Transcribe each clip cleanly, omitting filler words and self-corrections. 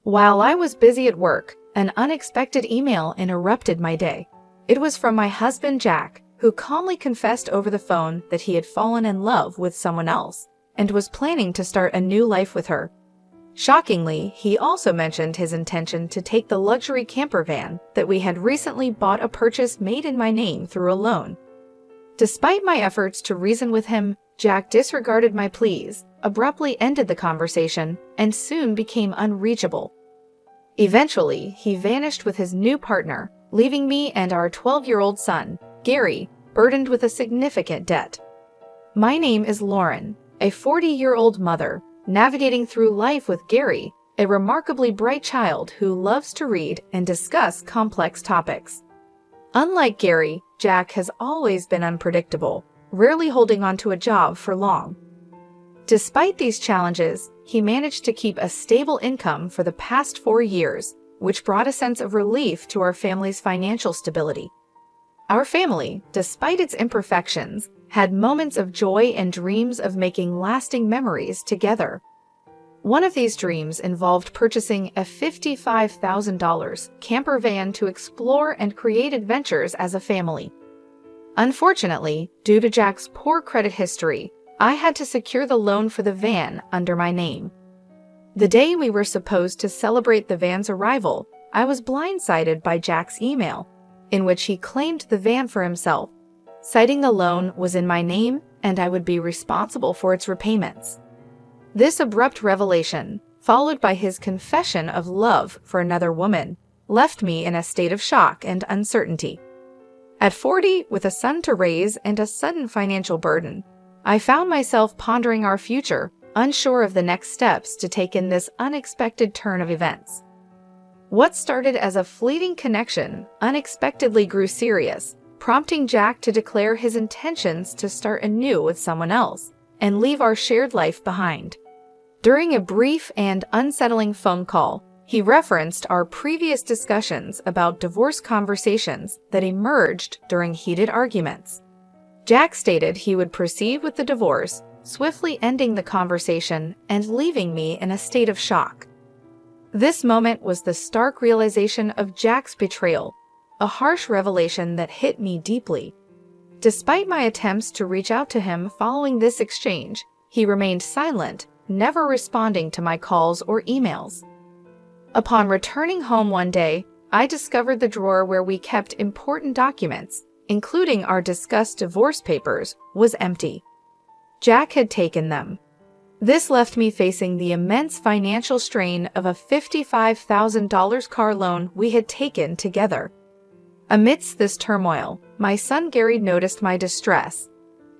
While I was busy at work, an unexpected email interrupted my day. It was from my husband Jack, who calmly confessed over the phone that he had fallen in love with someone else and was planning to start a new life with her. Shockingly, he also mentioned his intention to take the luxury camper van that we had recently bought, a purchase made in my name through a loan. Despite my efforts to reason with him, Jack disregarded my pleas, abruptly ended the conversation, and soon became unreachable. Eventually, he vanished with his new partner, leaving me and our 12-year-old son, Gary, burdened with a significant debt. My name is Lauren, a 40-year-old mother, navigating through life with Gary, a remarkably bright child who loves to read and discuss complex topics. Unlike Gary, Jack has always been unpredictable, rarely holding on to a job for long. Despite these challenges, he managed to keep a stable income for the past 4 years, which brought a sense of relief to our family's financial stability. Our family, despite its imperfections, had moments of joy and dreams of making lasting memories together. One of these dreams involved purchasing a $55,000 camper van to explore and create adventures as a family. Unfortunately, due to Jack's poor credit history, I had to secure the loan for the van under my name. The day we were supposed to celebrate the van's arrival, I was blindsided by Jack's email, in which he claimed the van for himself, citing the loan was in my name and I would be responsible for its repayments. This abrupt revelation, followed by his confession of love for another woman, left me in a state of shock and uncertainty. At 40, with a son to raise and a sudden financial burden, I found myself pondering our future, unsure of the next steps to take in this unexpected turn of events. What started as a fleeting connection unexpectedly grew serious, prompting Jack to declare his intentions to start anew with someone else and leave our shared life behind. During a brief and unsettling phone call, he referenced our previous discussions about divorce conversations that emerged during heated arguments. Jack stated he would proceed with the divorce, swiftly ending the conversation and leaving me in a state of shock. This moment was the stark realization of Jack's betrayal, a harsh revelation that hit me deeply. Despite my attempts to reach out to him following this exchange, he remained silent, never responding to my calls or emails. Upon returning home one day, I discovered the drawer where we kept important documents, including our discussed divorce papers, was empty. Jack had taken them. This left me facing the immense financial strain of a $55,000 car loan we had taken together. Amidst this turmoil, my son Gary noticed my distress.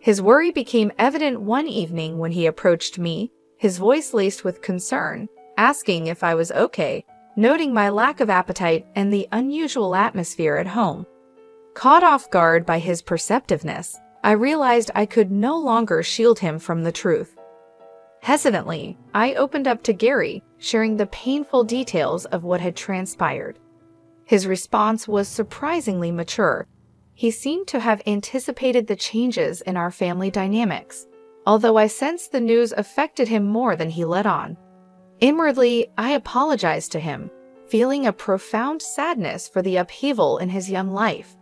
His worry became evident one evening when he approached me, his voice laced with concern, asking if I was okay, noting my lack of appetite and the unusual atmosphere at home. Caught off guard by his perceptiveness, I realized I could no longer shield him from the truth. Hesitantly, I opened up to Gary, sharing the painful details of what had transpired. His response was surprisingly mature. He seemed to have anticipated the changes in our family dynamics, although I sensed the news affected him more than he let on. Inwardly, I apologized to him, feeling a profound sadness for the upheaval in his young life.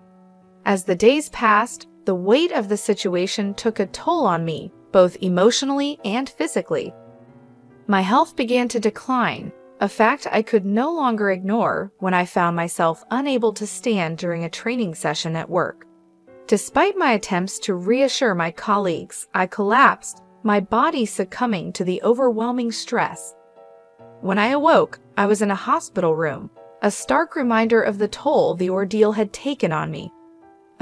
As the days passed, the weight of the situation took a toll on me, both emotionally and physically. My health began to decline, a fact I could no longer ignore when I found myself unable to stand during a training session at work. Despite my attempts to reassure my colleagues, I collapsed, my body succumbing to the overwhelming stress. When I awoke, I was in a hospital room, a stark reminder of the toll the ordeal had taken on me.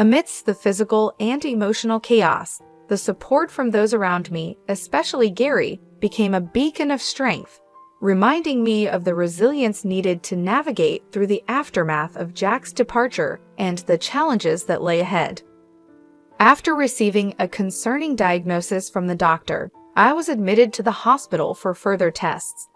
Amidst the physical and emotional chaos, the support from those around me, especially Gary, became a beacon of strength, reminding me of the resilience needed to navigate through the aftermath of Jack's departure and the challenges that lay ahead. After receiving a concerning diagnosis from the doctor, I was admitted to the hospital for further tests.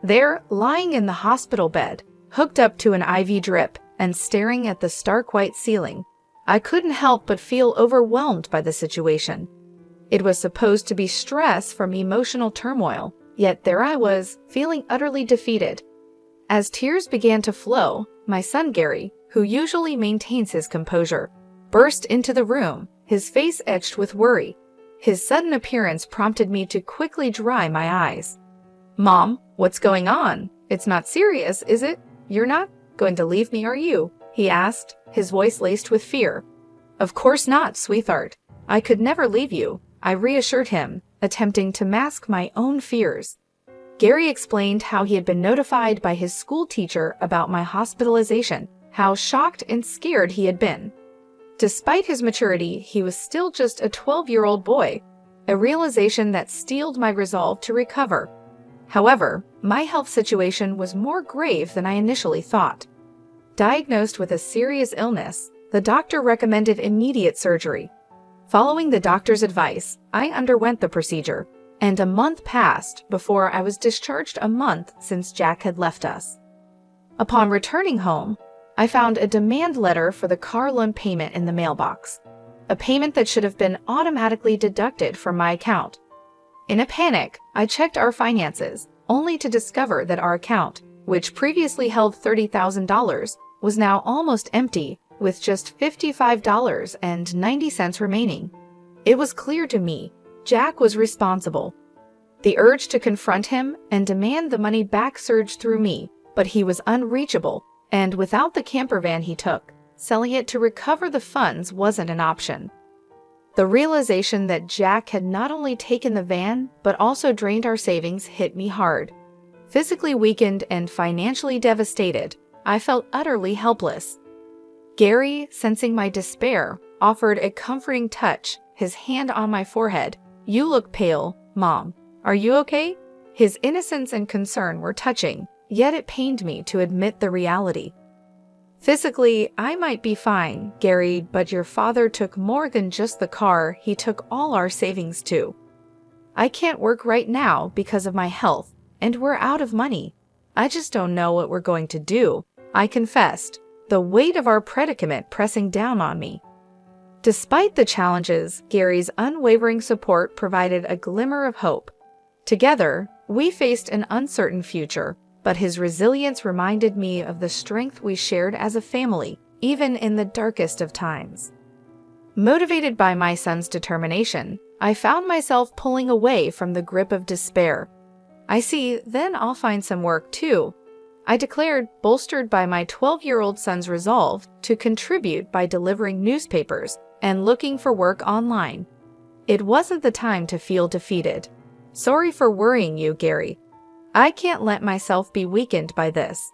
There, lying in the hospital bed, hooked up to an IV drip and staring at the stark white ceiling, I couldn't help but feel overwhelmed by the situation. It was supposed to be stress from emotional turmoil, yet there I was, feeling utterly defeated. As tears began to flow, my son Gary, who usually maintains his composure, burst into the room, his face etched with worry. His sudden appearance prompted me to quickly dry my eyes. "Mom, what's going on? It's not serious, is it? You're not going to leave me, are you?" he asked, his voice laced with fear. "Of course not, sweetheart. I could never leave you," I reassured him, attempting to mask my own fears. Gary explained how he had been notified by his school teacher about my hospitalization, how shocked and scared he had been. Despite his maturity, he was still just a 12-year-old boy, a realization that steeled my resolve to recover. However, my health situation was more grave than I initially thought. Diagnosed with a serious illness, the doctor recommended immediate surgery. Following the doctor's advice, I underwent the procedure, and a month passed before I was discharged, a month since Jack had left us. Upon returning home, I found a demand letter for the car loan payment in the mailbox, a payment that should have been automatically deducted from my account. In a panic, I checked our finances, only to discover that our account, which previously held $30,000, was now almost empty, with just $55.90 remaining. It was clear to me Jack was responsible. The urge to confront him and demand the money back surged through me, but he was unreachable, and without the camper van he took, selling it to recover the funds wasn't an option. The realization that Jack had not only taken the van, but also drained our savings hit me hard. Physically weakened and financially devastated, I felt utterly helpless. Gary, sensing my despair, offered a comforting touch, his hand on my forehead. "You look pale, Mom. Are you okay?" His innocence and concern were touching, yet it pained me to admit the reality. "Physically, I might be fine, Gary, but your father took more than just the car, he took all our savings too. I can't work right now because of my health, and we're out of money. I just don't know what we're going to do," I confessed, the weight of our predicament pressing down on me. Despite the challenges, Gary's unwavering support provided a glimmer of hope. Together, we faced an uncertain future, but his resilience reminded me of the strength we shared as a family, even in the darkest of times. Motivated by my son's determination, I found myself pulling away from the grip of despair. "I see, then I'll find some work too," I declared, bolstered by my 12-year-old son's resolve to contribute by delivering newspapers and looking for work online. It wasn't the time to feel defeated. "Sorry for worrying you, Gary. I can't let myself be weakened by this.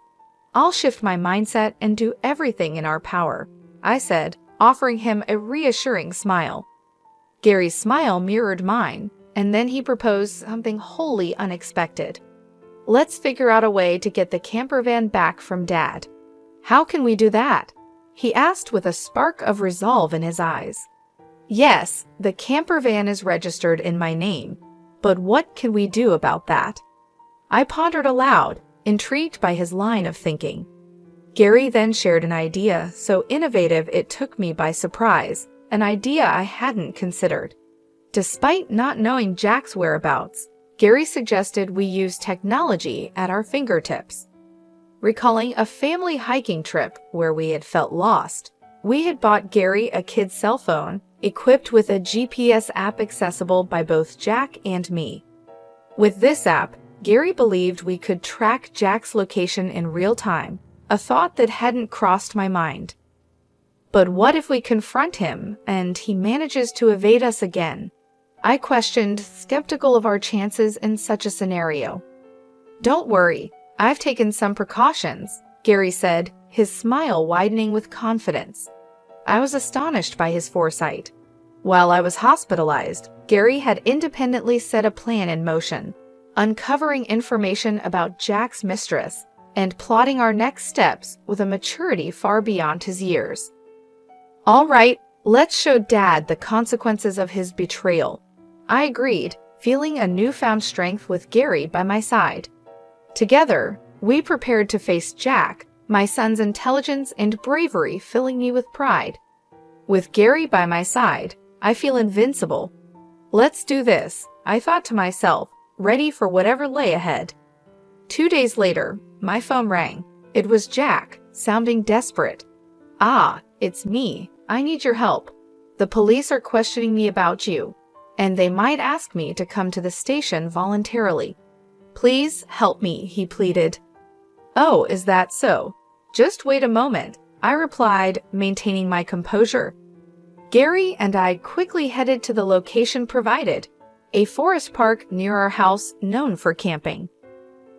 I'll shift my mindset and do everything in our power," I said, offering him a reassuring smile. Gary's smile mirrored mine, and then he proposed something wholly unexpected. "Let's figure out a way to get the camper van back from Dad." "How can we do that?" he asked with a spark of resolve in his eyes. "Yes, the camper van is registered in my name, but what can we do about that?" I pondered aloud, intrigued by his line of thinking. Gary then shared an idea so innovative it took me by surprise, an idea I hadn't considered. Despite not knowing Jack's whereabouts, Gary suggested we use technology at our fingertips. Recalling a family hiking trip where we had felt lost, we had bought Gary a kid's cell phone, equipped with a GPS app accessible by both Jack and me. With this app, Gary believed we could track Jack's location in real time, a thought that hadn't crossed my mind. But what if we confront him and he manages to evade us again? I questioned, skeptical of our chances in such a scenario. "Don't worry, I've taken some precautions," Gary said, his smile widening with confidence. I was astonished by his foresight. While I was hospitalized, Gary had independently set a plan in motion, uncovering information about Jack's mistress and plotting our next steps with a maturity far beyond his years. "All right, let's show Dad the consequences of his betrayal," I agreed, feeling a newfound strength with Gary by my side. Together, we prepared to face Jack, my son's intelligence and bravery filling me with pride. With Gary by my side, I feel invincible. "Let's do this," I thought to myself, ready for whatever lay ahead. 2 days later, my phone rang. It was Jack, sounding desperate. "Ah, it's me. I need your help. The police are questioning me about you, and they might ask me to come to the station voluntarily. Please help me," he pleaded. "Oh, is that so? Just wait a moment," I replied, maintaining my composure. Gary and I quickly headed to the location provided, a forest park near our house known for camping.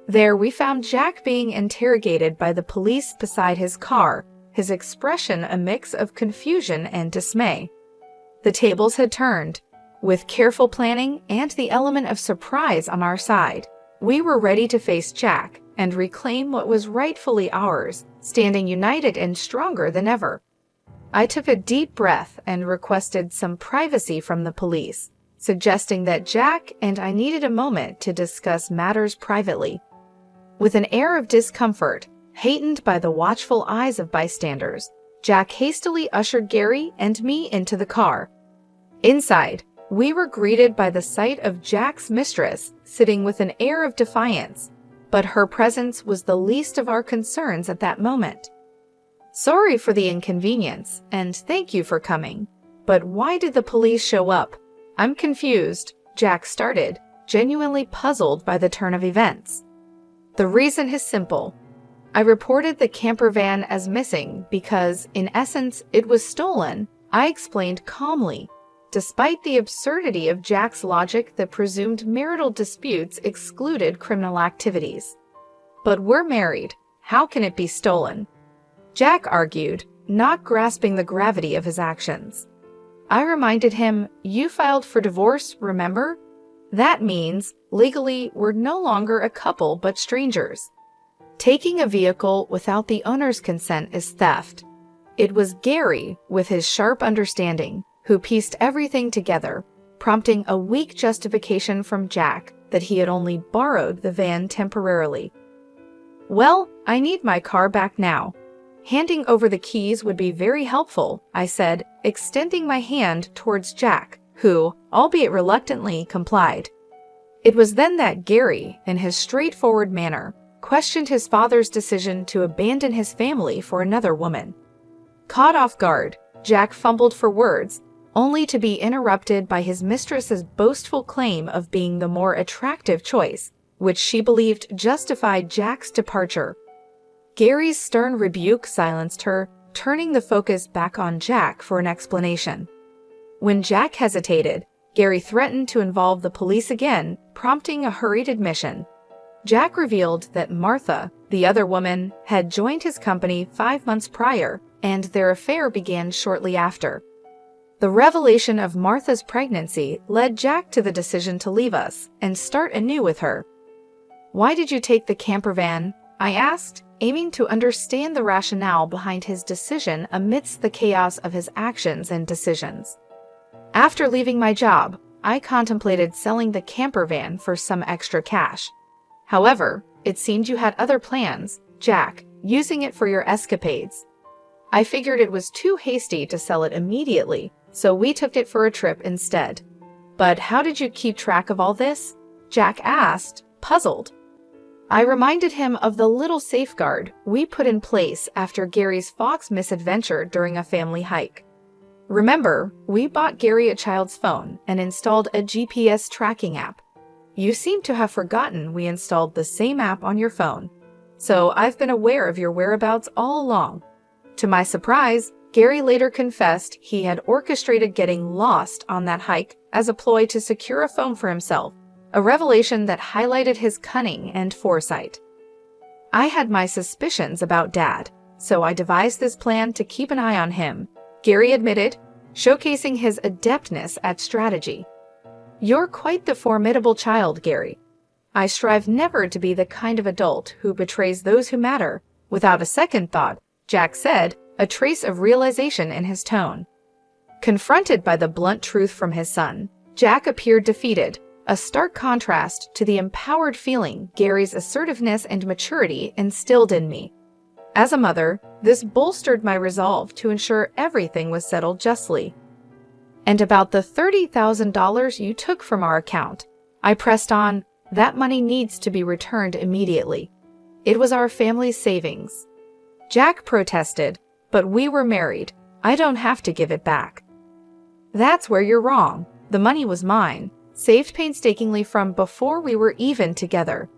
There we found Jack being interrogated by the police beside his car, his expression a mix of confusion and dismay. The tables had turned. With careful planning and the element of surprise on our side, we were ready to face Jack and reclaim what was rightfully ours, standing united and stronger than ever. I took a deep breath and requested some privacy from the police, suggesting that Jack and I needed a moment to discuss matters privately. With an air of discomfort, heightened by the watchful eyes of bystanders, Jack hastily ushered Gary and me into the car. Inside, we were greeted by the sight of Jack's mistress sitting with an air of defiance, but her presence was the least of our concerns at that moment. "Sorry for the inconvenience, and thank you for coming. But why did the police show up? I'm confused," Jack started, genuinely puzzled by the turn of events. "The reason is simple. I reported the camper van as missing because, in essence, it was stolen," I explained calmly, despite the absurdity of Jack's logic that presumed marital disputes excluded criminal activities. "But we're married. How can it be stolen?" Jack argued, not grasping the gravity of his actions. I reminded him, "You filed for divorce, remember? That means, legally, we're no longer a couple but strangers. Taking a vehicle without the owner's consent is theft." It was Gary, with his sharp understanding, who pieced everything together, prompting a weak justification from Jack that he had only borrowed the van temporarily. "Well, I need my car back now. Handing over the keys would be very helpful," I said, extending my hand towards Jack, who, albeit reluctantly, complied. It was then that Gary, in his straightforward manner, questioned his father's decision to abandon his family for another woman. Caught off guard, Jack fumbled for words, only to be interrupted by his mistress's boastful claim of being the more attractive choice, which she believed justified Jack's departure. Gary's stern rebuke silenced her, turning the focus back on Jack for an explanation. When Jack hesitated, Gary threatened to involve the police again, prompting a hurried admission. Jack revealed that Martha, the other woman, had joined his company 5 months prior, and their affair began shortly after. The revelation of Martha's pregnancy led Jack to the decision to leave us and start anew with her. "Why did you take the camper van?" I asked, aiming to understand the rationale behind his decision amidst the chaos of his actions and decisions. "After leaving my job, I contemplated selling the camper van for some extra cash. However, it seemed you had other plans, Jack, using it for your escapades. I figured it was too hasty to sell it immediately, so we took it for a trip instead." "But how did you keep track of all this?" Jack asked, puzzled. I reminded him of the little safeguard we put in place after Gary's fox misadventure during a family hike. "Remember, we bought Gary a child's phone and installed a GPS tracking app. You seem to have forgotten we installed the same app on your phone, so I've been aware of your whereabouts all along." To my surprise, Gary later confessed he had orchestrated getting lost on that hike as a ploy to secure a phone for himself, a revelation that highlighted his cunning and foresight. I had my suspicions about Dad, so I devised this plan to keep an eye on him, Gary admitted, showcasing his adeptness at strategy. "You're quite the formidable child, Gary. I strive never to be the kind of adult who betrays those who matter." Without a second thought, Jack said, a trace of realization in his tone. Confronted by the blunt truth from his son, Jack appeared defeated, a stark contrast to the empowered feeling Gary's assertiveness and maturity instilled in me. As a mother, this bolstered my resolve to ensure everything was settled justly. "And about the $30,000 you took from our account," I pressed on, That money needs to be returned immediately. It was our family's savings. Jack protested, but we were married. I don't have to give it back. That's where you're wrong. The money was mine, saved painstakingly from before we were even together.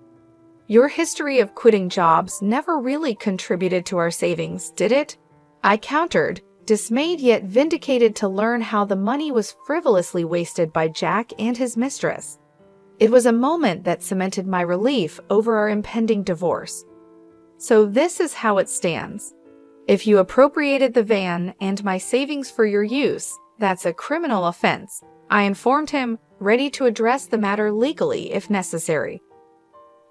Your history of quitting jobs never really contributed to our savings, did it? I countered, dismayed yet vindicated to learn how the money was frivolously wasted by Jack and his mistress. It was a moment that cemented my relief over our impending divorce. So this is how it stands. If you appropriated the van and my savings for your use, that's a criminal offense. I informed him, ready to address the matter legally if necessary.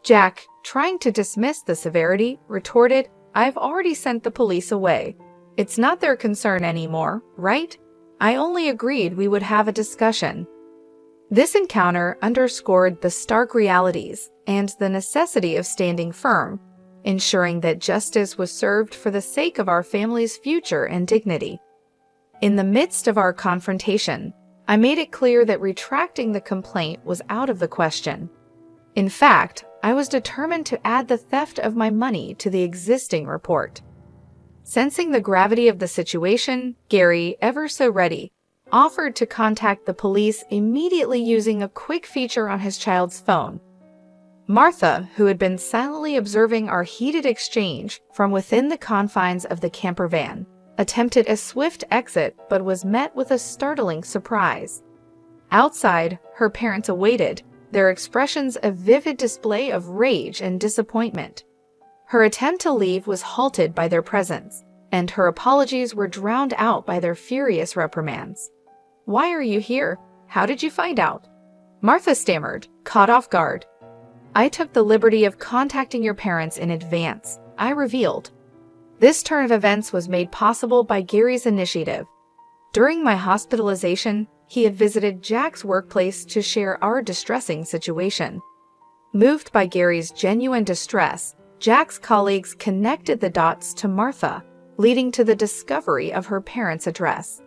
Jack, trying to dismiss the severity, retorted, I've already sent the police away. It's not their concern anymore, right? I only agreed we would have a discussion. This encounter underscored the stark realities and the necessity of standing firm, ensuring that justice was served for the sake of our family's future and dignity. In the midst of our confrontation, I made it clear that retracting the complaint was out of the question. In fact, I was determined to add the theft of my money to the existing report. Sensing the gravity of the situation, Gary, ever so ready, offered to contact the police immediately using a quick feature on his child's phone. Martha, who had been silently observing our heated exchange from within the confines of the camper van, attempted a swift exit but was met with a startling surprise. Outside, her parents awaited, their expressions a vivid display of rage and disappointment. Her attempt to leave was halted by their presence, and her apologies were drowned out by their furious reprimands. Why are you here? How did you find out? Martha stammered, caught off guard. I took the liberty of contacting your parents in advance, I revealed. This turn of events was made possible by Gary's initiative. During my hospitalization, he had visited Jack's workplace to share our distressing situation. Moved by Gary's genuine distress, Jack's colleagues connected the dots to Martha, leading to the discovery of her parents' address.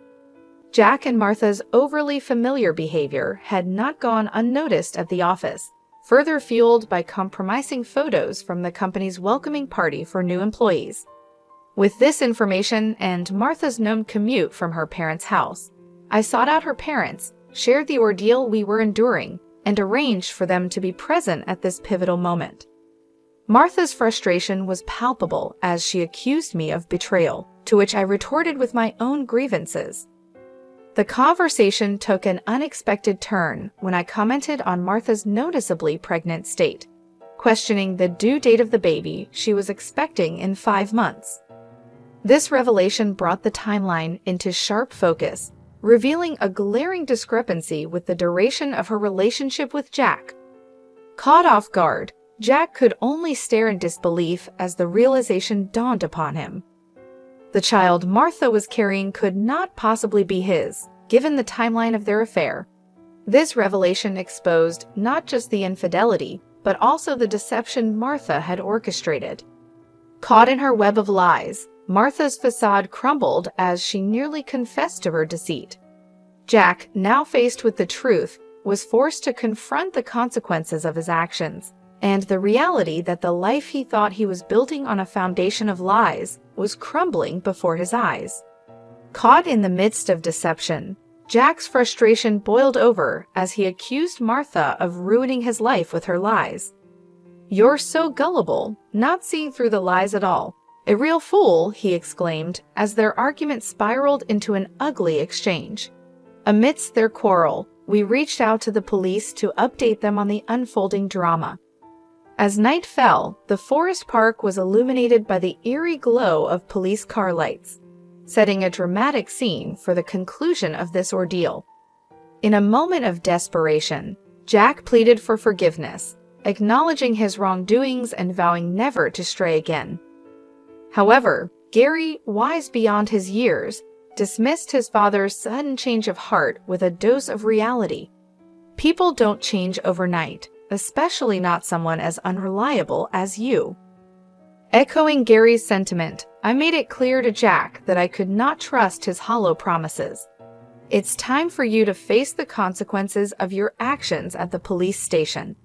Jack and Martha's overly familiar behavior had not gone unnoticed at the office, further fueled by compromising photos from the company's welcoming party for new employees. With this information and Martha's known commute from her parents' house, I sought out her parents, shared the ordeal we were enduring, and arranged for them to be present at this pivotal moment. Martha's frustration was palpable as she accused me of betrayal, to which I retorted with my own grievances. The conversation took an unexpected turn when I commented on Martha's noticeably pregnant state, questioning the due date of the baby she was expecting in 5 months. This revelation brought the timeline into sharp focus, revealing a glaring discrepancy with the duration of her relationship with Jack. Caught off guard, Jack could only stare in disbelief as the realization dawned upon him. The child Martha was carrying could not possibly be his, given the timeline of their affair. This revelation exposed not just the infidelity, but also the deception Martha had orchestrated. Caught in her web of lies, Martha's facade crumbled as she nearly confessed to her deceit. Jack, now faced with the truth, was forced to confront the consequences of his actions, and the reality that the life he thought he was building on a foundation of lies was crumbling before his eyes. Caught in the midst of deception, Jack's frustration boiled over as he accused Martha of ruining his life with her lies. "You're so gullible, not seeing through the lies at all. A real fool," he exclaimed, as their argument spiraled into an ugly exchange. Amidst their quarrel, we reached out to the police to update them on the unfolding drama. As night fell, the forest park was illuminated by the eerie glow of police car lights, setting a dramatic scene for the conclusion of this ordeal. In a moment of desperation, Jack pleaded for forgiveness, acknowledging his wrongdoings and vowing never to stray again. However, Gary, wise beyond his years, dismissed his father's sudden change of heart with a dose of reality. People don't change overnight, especially not someone as unreliable as you. Echoing Gary's sentiment, I made it clear to Jack that I could not trust his hollow promises. "It's time for you to face the consequences of your actions at the police station."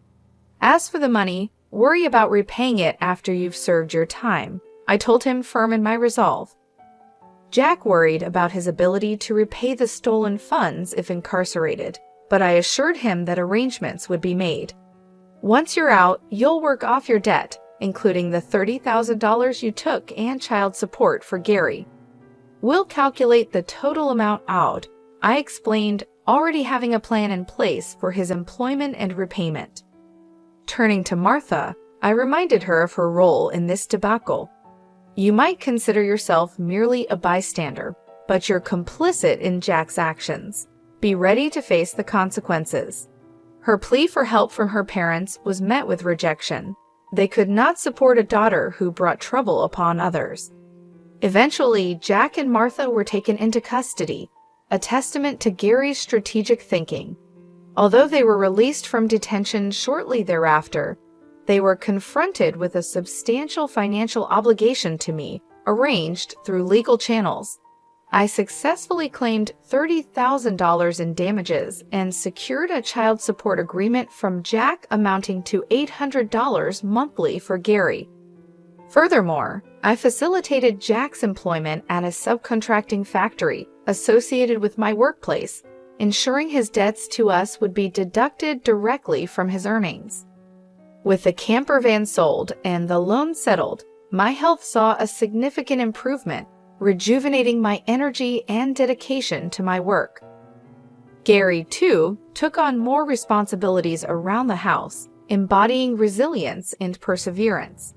As for the money, worry about repaying it after you've served your time, I told him, firm in my resolve. Jack worried about his ability to repay the stolen funds if incarcerated, but I assured him that arrangements would be made. Once you're out, you'll work off your debt, including the $30,000 you took and child support for Gary. We'll calculate the total amount out, I explained, already having a plan in place for his employment and repayment. Turning to Martha, I reminded her of her role in this debacle. You might consider yourself merely a bystander, but you're complicit in Jack's actions. Be ready to face the consequences. Her plea for help from her parents was met with rejection. They could not support a daughter who brought trouble upon others. Eventually, Jack and Martha were taken into custody, a testament to Gary's strategic thinking. Although they were released from detention shortly thereafter, they were confronted with a substantial financial obligation to me, arranged through legal channels. I successfully claimed $30,000 in damages and secured a child support agreement from Jack amounting to $800 monthly for Gary. Furthermore, I facilitated Jack's employment at a subcontracting factory associated with my workplace, ensuring his debts to us would be deducted directly from his earnings. With the camper van sold and the loan settled, my health saw a significant improvement, rejuvenating my energy and dedication to my work. Gary, too, took on more responsibilities around the house, embodying resilience and perseverance.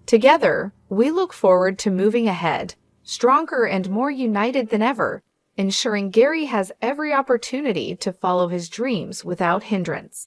Together, we look forward to moving ahead, stronger and more united than ever, ensuring Gary has every opportunity to follow his dreams without hindrance.